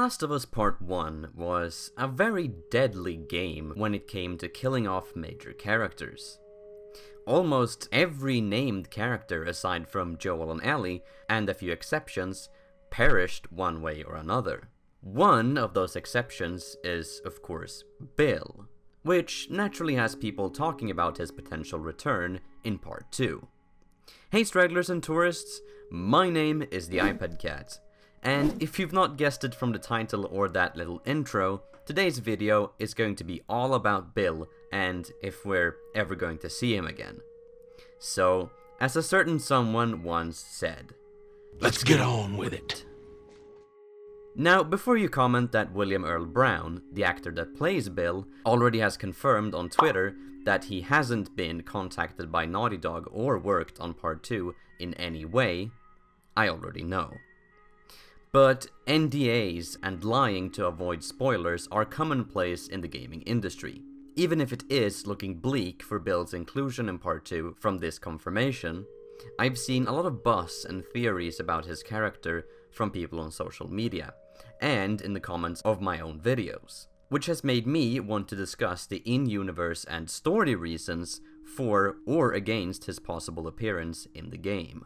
Last of Us Part 1 was a very deadly game when it came to killing off major characters. Almost every named character aside from Joel and Ellie, and a few exceptions, perished one way or another. One of those exceptions is, of course, Bill, which naturally has people talking about his potential return in Part 2. Hey stragglers and tourists, my name is TheiPadCat. And if you've not guessed it from the title or that little intro, today's video is going to be all about Bill and if we're ever going to see him again. So, as a certain someone once said, let's get on with it. Now, before you comment that William Earl Brown, the actor that plays Bill, already has confirmed on Twitter that he hasn't been contacted by Naughty Dog or worked on Part 2 in any way, I already know. But NDAs and lying to avoid spoilers are commonplace in the gaming industry. Even if it is looking bleak for Bill's inclusion in Part 2 from this confirmation, I've seen a lot of buzz and theories about his character from people on social media, and in the comments of my own videos, which has made me want to discuss the in-universe and story reasons for or against his possible appearance in the game.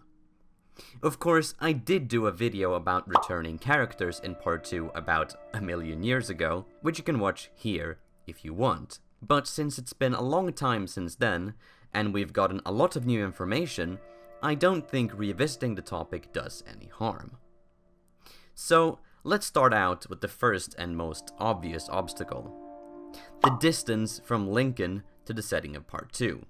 Of course, I did do a video about returning characters in Part 2 about a million years ago, which you can watch here if you want. But since it's been a long time since then, and we've gotten a lot of new information, I don't think revisiting the topic does any harm. So, let's start out with the first and most obvious obstacle. The distance from Lincoln to the setting of Part 2.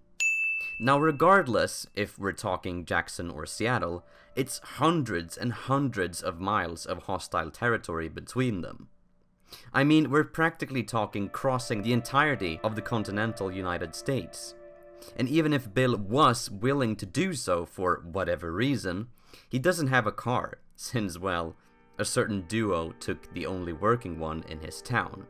Now, regardless if we're talking Jackson or Seattle, it's hundreds and hundreds of miles of hostile territory between them. I mean, we're practically talking crossing the entirety of the continental United States. And even if Bill was willing to do so for whatever reason, he doesn't have a car, since, well, a certain duo took the only working one in his town.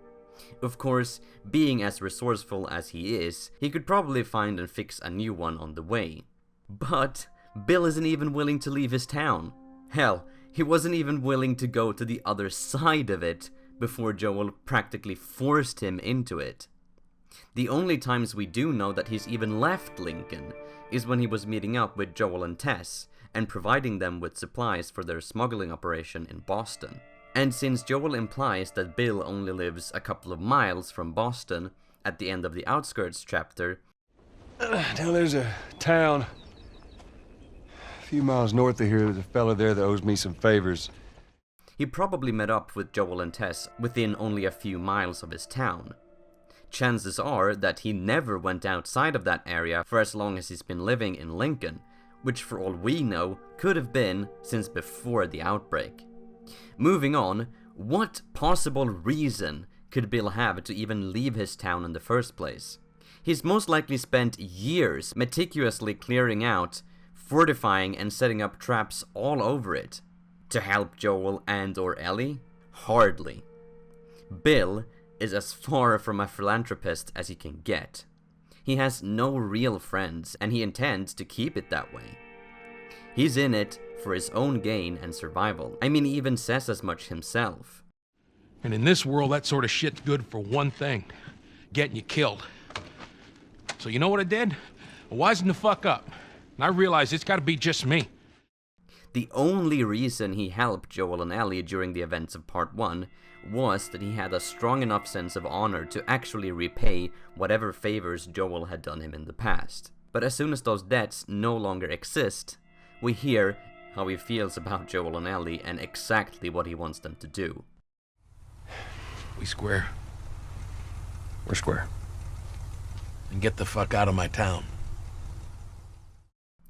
Of course, being as resourceful as he is, he could probably find and fix a new one on the way. But Bill isn't even willing to leave his town. Hell, he wasn't even willing to go to the other side of it before Joel practically forced him into it. The only times we do know that he's even left Lincoln is when he was meeting up with Joel and Tess and providing them with supplies for their smuggling operation in Boston. And since Joel implies that Bill only lives a couple of miles from Boston at the end of the Outskirts chapter... Now there's a town a few miles north of here. There's a fella there that owes me some favors. He probably met up with Joel and Tess within only a few miles of his town. Chances are that he never went outside of that area for as long as he's been living in Lincoln, which for all we know could have been since before the outbreak. Moving on, what possible reason could Bill have to even leave his town in the first place? He's most likely spent years meticulously clearing out, fortifying and setting up traps all over it. To help Joel and or Ellie? Hardly. Bill is as far from a philanthropist as he can get. He has no real friends, and he intends to keep it that way. He's in it for his own gain and survival. I mean, he even says as much himself. And in this world, that sort of shit's good for one thing. Getting you killed. So you know what I did? I wisened the fuck up. And I realized it's gotta be just me. The only reason he helped Joel and Ellie during the events of Part 1 was that he had a strong enough sense of honor to actually repay whatever favors Joel had done him in the past. But as soon as those debts no longer exist, we hear how he feels about Joel and Ellie and exactly what he wants them to do. We square. We're square. And get the fuck out of my town.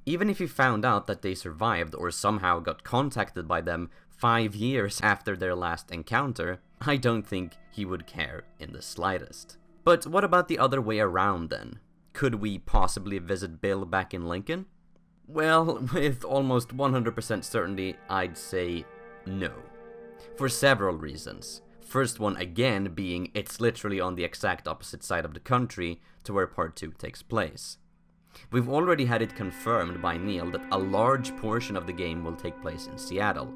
Even if he found out that they survived or somehow got contacted by them 5 years after their last encounter, I don't think he would care in the slightest. But what about the other way around then? Could we possibly visit Bill back in Lincoln? Well, with almost 100% certainty, I'd say no. For several reasons. First one again being it's literally on the exact opposite side of the country to where Part 2 takes place. We've already had it confirmed by Neil that a large portion of the game will take place in Seattle,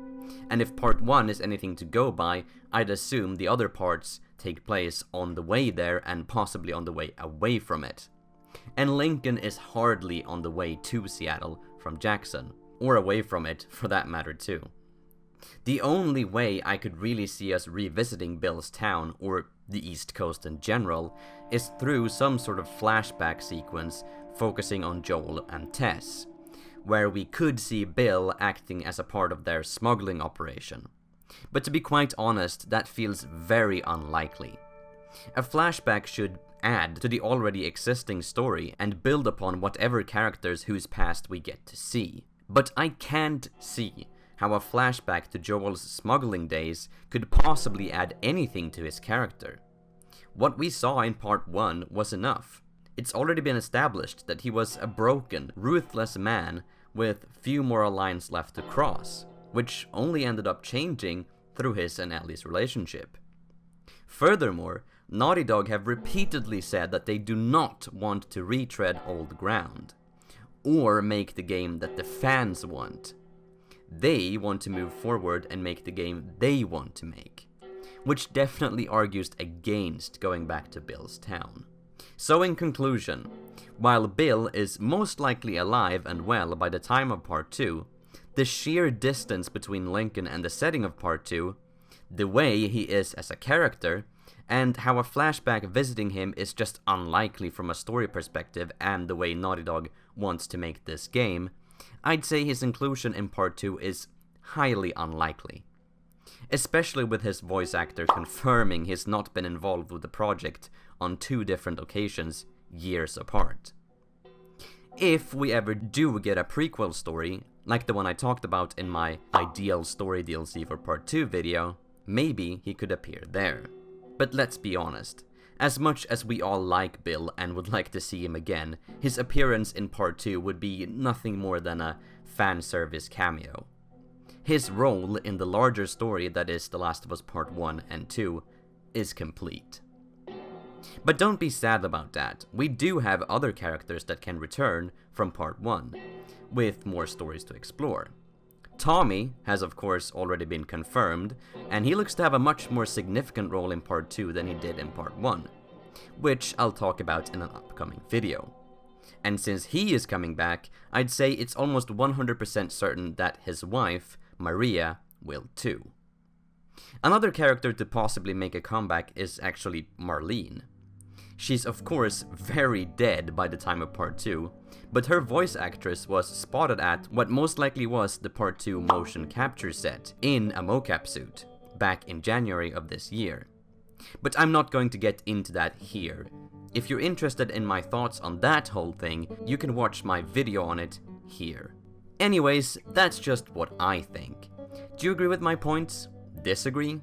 And if part 1 is anything to go by, I'd assume the other parts take place on the way there and possibly on the way away from it. And Lincoln is hardly on the way to Seattle from Jackson, or away from it for that matter too. The only way I could really see us revisiting Bill's town, or the East Coast in general, is through some sort of flashback sequence focusing on Joel and Tess, where we could see Bill acting as a part of their smuggling operation. But to be quite honest, that feels very unlikely. A flashback should add to the already existing story and build upon whatever characters whose past we get to see. But I can't see how a flashback to Joel's smuggling days could possibly add anything to his character. What we saw in part 1 was enough. It's already been established that he was a broken, ruthless man with few moral lines left to cross, which only ended up changing through his and Ellie's relationship. Furthermore, Naughty Dog have repeatedly said that they do not want to retread old ground, or make the game that the fans want. They want to move forward and make the game they want to make, which definitely argues against going back to Bill's town. So in conclusion, while Bill is most likely alive and well by the time of part 2, the sheer distance between Lincoln and the setting of part 2, the way he is as a character, and how a flashback visiting him is just unlikely from a story perspective and the way Naughty Dog wants to make this game, I'd say his inclusion in part 2 is highly unlikely. Especially with his voice actor confirming he's not been involved with the project on 2 different occasions, years apart. If we ever do get a prequel story, like the one I talked about in my ideal story DLC for part 2 video, maybe he could appear there. But let's be honest, as much as we all like Bill and would like to see him again, his appearance in part 2 would be nothing more than a fan service cameo. His role in the larger story that is The Last of Us Part 1 and 2 is complete. But don't be sad about that, we do have other characters that can return from part 1, with more stories to explore. Tommy has of course already been confirmed, and he looks to have a much more significant role in part 2 than he did in part 1, which I'll talk about in an upcoming video. And since he is coming back, I'd say it's almost 100% certain that his wife, Maria, will too. Another character to possibly make a comeback is actually Marlene. She's of course very dead by the time of part 2, but her voice actress was spotted at what most likely was the part 2 motion capture set in a mocap suit back in January of this year. But I'm not going to get into that here. If you're interested in my thoughts on that whole thing, you can watch my video on it here. Anyways, that's just what I think. Do you agree with my points? Disagree?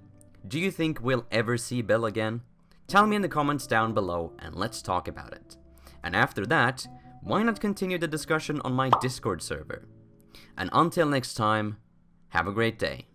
Do you think we'll ever see Bill again? Tell me in the comments down below and let's talk about it. And after that, why not continue the discussion on my Discord server? And until next time, have a great day.